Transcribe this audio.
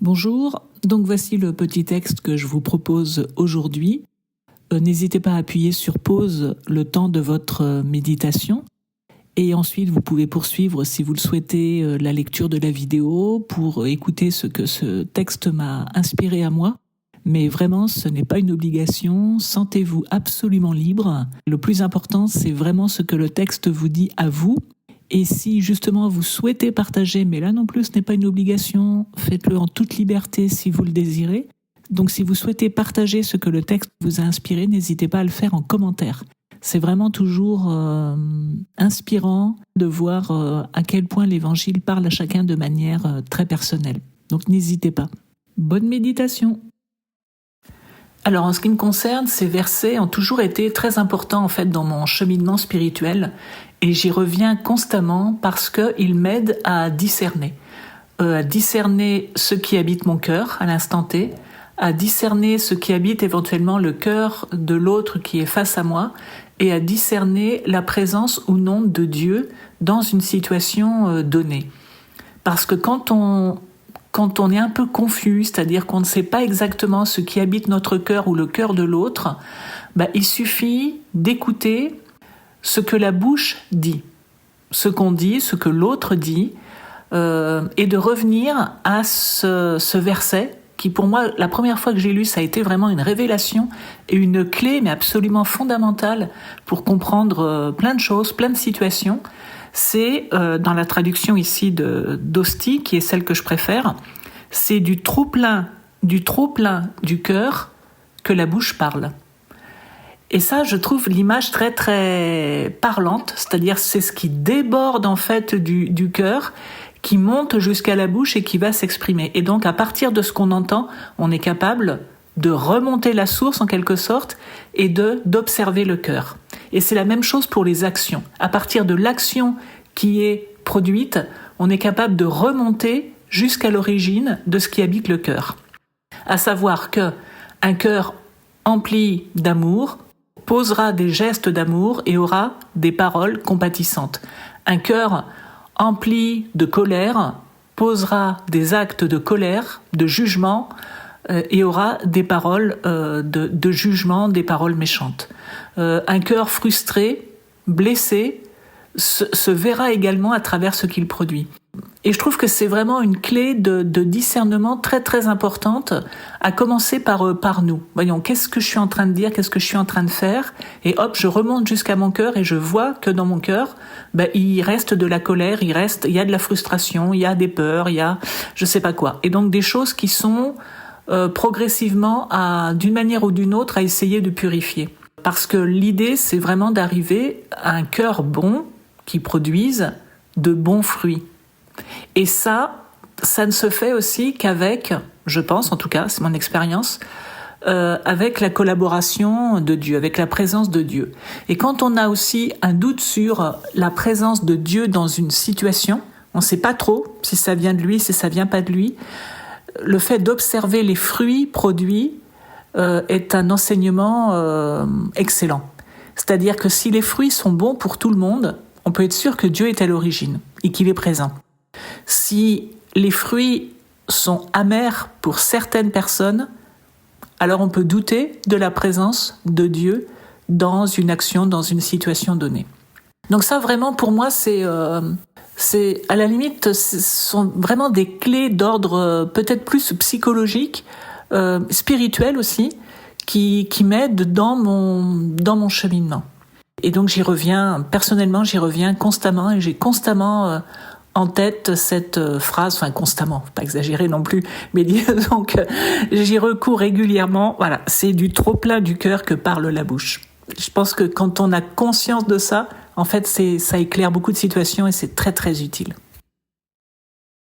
Bonjour, donc voici le petit texte que je vous propose aujourd'hui. N'hésitez pas à appuyer sur pause le temps de votre méditation et ensuite vous pouvez poursuivre si vous le souhaitez la lecture de la vidéo pour écouter ce que ce texte m'a inspiré à moi. Mais vraiment, ce n'est pas une obligation, sentez-vous absolument libre. Le plus important, c'est vraiment ce que le texte vous dit à vous. Et si justement vous souhaitez partager, mais là non plus ce n'est pas une obligation, faites-le en toute liberté si vous le désirez. Donc si vous souhaitez partager ce que le texte vous a inspiré, n'hésitez pas à le faire en commentaire. C'est vraiment toujours inspirant de voir à quel point l'Évangile parle à chacun de manière très personnelle. Donc n'hésitez pas. Bonne méditation. Alors en ce qui me concerne, ces versets ont toujours été très importants en fait dans mon cheminement spirituel et j'y reviens constamment parce qu'ils m'aident à discerner ce qui habite mon cœur à l'instant T, à discerner ce qui habite éventuellement le cœur de l'autre qui est face à moi et à discerner la présence ou non de Dieu dans une situation donnée. Parce que quand on est un peu confus, c'est-à-dire qu'on ne sait pas exactement ce qui habite notre cœur ou le cœur de l'autre, il suffit d'écouter ce que la bouche dit, ce qu'on dit, ce que l'autre dit, et de revenir à ce verset qui, pour moi, la première fois que j'ai lu, ça a été vraiment une révélation et une clé, mais absolument fondamentale pour comprendre plein de choses, plein de situations. C'est, dans la traduction ici d'Ostie, qui est celle que je préfère, c'est du trop-plein du cœur que la bouche parle. Et ça, je trouve l'image très très parlante, c'est-à-dire c'est ce qui déborde en fait du cœur, qui monte jusqu'à la bouche et qui va s'exprimer. Et donc à partir de ce qu'on entend, on est capable de remonter la source en quelque sorte et d'observer le cœur. Et c'est la même chose pour les actions. À partir de l'action qui est produite, on est capable de remonter jusqu'à l'origine de ce qui habite le cœur. À savoir que un cœur empli d'amour posera des gestes d'amour et aura des paroles compatissantes. Un cœur empli de colère posera des actes de colère, de jugement, et aura des paroles de jugement, des paroles méchantes. Un cœur frustré, blessé, se verra également à travers ce qu'il produit. Et je trouve que c'est vraiment une clé de discernement très très importante, à commencer par nous. Voyons, qu'est-ce que je suis en train de dire, qu'est-ce que je suis en train de faire, et hop, je remonte jusqu'à mon cœur et je vois que dans mon cœur, il reste de la colère, il y a de la frustration, il y a des peurs, il y a je sais pas quoi. Et donc des choses qui sont progressivement, d'une manière ou d'une autre, à essayer de purifier. Parce que l'idée, c'est vraiment d'arriver à un cœur bon qui produise de bons fruits. Et ça ne se fait aussi qu'avec, je pense en tout cas, c'est mon expérience, avec la collaboration de Dieu, avec la présence de Dieu. Et quand on a aussi un doute sur la présence de Dieu dans une situation, on ne sait pas trop si ça vient de lui, si ça vient pas de lui, le fait d'observer les fruits produits est un enseignement excellent. C'est-à-dire que si les fruits sont bons pour tout le monde, on peut être sûr que Dieu est à l'origine et qu'il est présent. Si les fruits sont amers pour certaines personnes, alors on peut douter de la présence de Dieu dans une action, dans une situation donnée. Donc ça, vraiment, pour moi, c'est à la limite, ce sont vraiment des clés d'ordre peut-être plus psychologique, spirituel aussi, qui m'aident dans mon cheminement. Et donc personnellement, j'y reviens constamment et j'ai constamment en tête cette phrase, enfin constamment, faut pas exagérer non plus, mais disons que j'y recours régulièrement. Voilà, c'est du trop-plein du cœur que parle la bouche. Je pense que quand on a conscience de ça, en fait, ça éclaire beaucoup de situations et c'est très très utile.